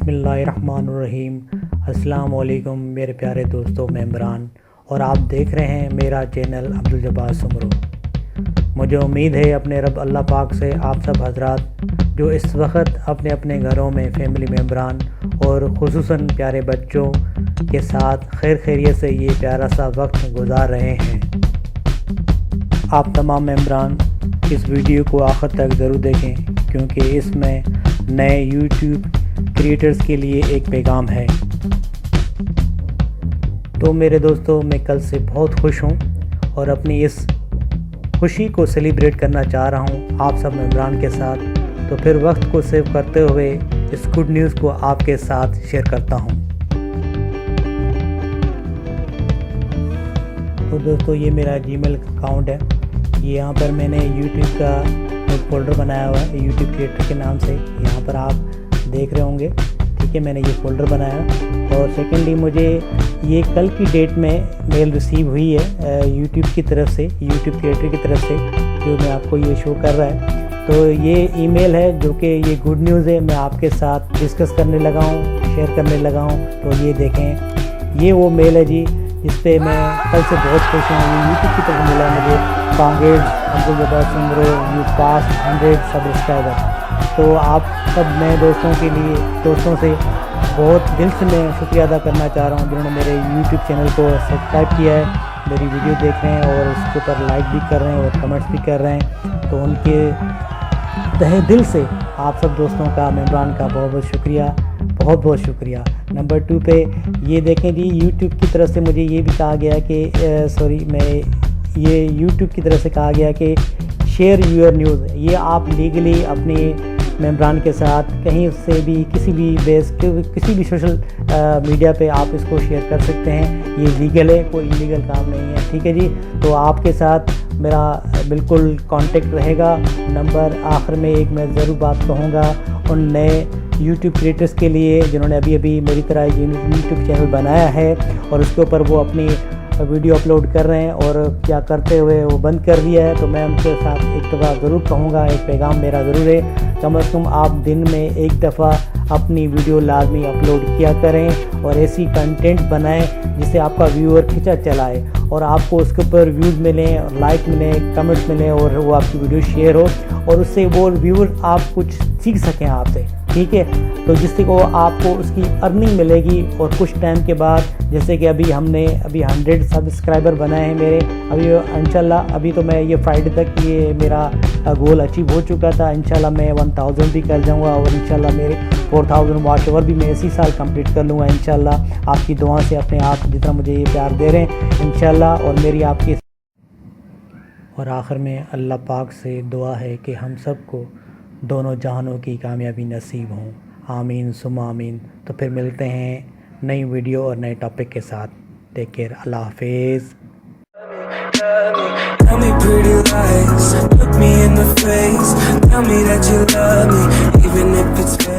बिस्मिल्लाहिर्रहमानिर्रहीम। अस्सलाम वालेकुम मेरे प्यारे दोस्तों, मैं इमरान और आप देख रहे हैं मेरा चैनल अब्दुल जब्बार सुमरो। मुझे उम्मीद है अपने रब अल्लाह पाक से आप सब हजरात जो इस वक्त अपने अपने घरों में फैमिली मेम्बरान और ख़ुसूसन प्यारे बच्चों के साथ खैर खैरियत से ये प्यारा सा वक्त गुजार रहे हैं। आप तमाम मेम्बरान इस वीडियो को आखिर तक ज़रूर देखें क्योंकि इसमें नए यूट्यूब क्रिएटर्स के लिए एक पैगाम है। तो मेरे दोस्तों, मैं कल से बहुत खुश हूँ और अपनी इस खुशी को सेलिब्रेट करना चाह रहा हूँ आप सब मेम्बरान के साथ। तो फिर वक्त को सेव करते हुए इस गुड न्यूज़ को आपके साथ शेयर करता हूँ। तो दोस्तों, ये मेरा जीमेल अकाउंट है। ये यहाँ पर मैंने यूट्यूब का एक फ़ोल्डर बनाया हुआ है यूट्यूब क्रिएटर के नाम से। यहाँ पर आप देख रहे होंगे, ठीक है। मैंने ये फ़ोल्डर बनाया और सेकेंडली मुझे ये कल की डेट में मेल रिसीव हुई है यूट्यूब की तरफ से, यूट्यूब क्रिएटर की तरफ से, जो मैं आपको ये शो कर रहा है। तो ये ईमेल है जो कि ये गुड न्यूज़ है, मैं आपके साथ डिस्कस करने लगा हूँ, शेयर करने लगा हूँ। तो ये देखें, ये वो मेल है जी जिस पे मैं कल से बहुत खुश हूँ। ये यूट्यूब की तरफ मिला मुझे। Congress Abdul Jabbar Soomro, you pass 100 subscriber. तो आप सब नए दोस्तों के लिए, दोस्तों से बहुत दिल से मैं शुक्रिया अदा करना चाह रहा हूँ जिन्होंने मेरे यूट्यूब चैनल को सब्सक्राइब किया है, मेरी वीडियो देख रहे हैं और उसके ऊपर लाइक भी कर रहे हैं और कमेंट्स भी कर रहे हैं। तो उनके तहे दिल से आप सब दोस्तों का, मेम्बरान का बहुत बहुत शुक्रिया, बहुत बहुत शुक्रिया। नंबर 2 पे ये देखें जी, यूट्यूब की तरफ से मुझे ये भी कहा गया कि ये यूट्यूब की तरफ से कहा गया कि शेयर यूर न्यूज़। ये आप लीगली अपने मेम्बरान के साथ कहीं से भी, किसी भी सोशल मीडिया पे आप इसको शेयर कर सकते हैं। ये लीगल है, कोई इलीगल काम नहीं है, ठीक है जी। तो आपके साथ मेरा बिल्कुल कांटेक्ट रहेगा। नंबर आखिर में एक मैं ज़रूर बात कहूँगा उन नए यूट्यूब क्रिएटर्स के लिए जिन्होंने अभी मेरी तरह यूट्यूब चैनल बनाया है और उसके ऊपर वो अपनी वीडियो अपलोड कर रहे हैं और क्या करते हुए वो बंद कर दिया है। तो मैं उनके साथ एक दफ़ा ज़रूर कहूँगा, एक पैगाम मेरा ज़रूर है, कम अज़ कम आप दिन में एक दफ़ा अपनी वीडियो लाजमी अपलोड किया करें और ऐसी कंटेंट बनाएं जिससे आपका व्यूअर खिंचा चलाए और आपको उसके ऊपर व्यूज़ मिलें, लाइक मिलें, कमेंट्स मिलें और वो आपकी वीडियो शेयर हो और उससे वो व्यूअर आप कुछ सीख सकें आपसे, ठीक है। तो जिससे को आपको उसकी अर्निंग मिलेगी और कुछ टाइम के बाद, जैसे कि अभी हमने 100 सब्सक्राइबर बनाए हैं मेरे। अभी इंशाल्लाह, अभी तो मैं ये फ्राइडे तक ये मेरा गोल अचीव हो चुका था। इंशाल्लाह मैं 1000 भी कर जाऊंगा और इंशाल्लाह मेरे 4000 वॉच ओवर भी मैं इसी साल कंप्लीट कर लूँगा इंशाल्लाह। आपकी दुआ से, अपने आप जितना मुझे ये प्यार दे रहे हैं इंशाल्लाह, और मेरी आपकी। और आखिर में अल्लाह पाक से दुआ है कि हम सबको दोनों जहानों की कामयाबी नसीब हों। आमीन सुम्मा आमीन। तो फिर मिलते हैं नई वीडियो और नए टॉपिक के साथ। टेक केयर, अल्लाह हाफिज़। Tell me pretty lies, look me in the face, tell me that you love me, even if it's fake.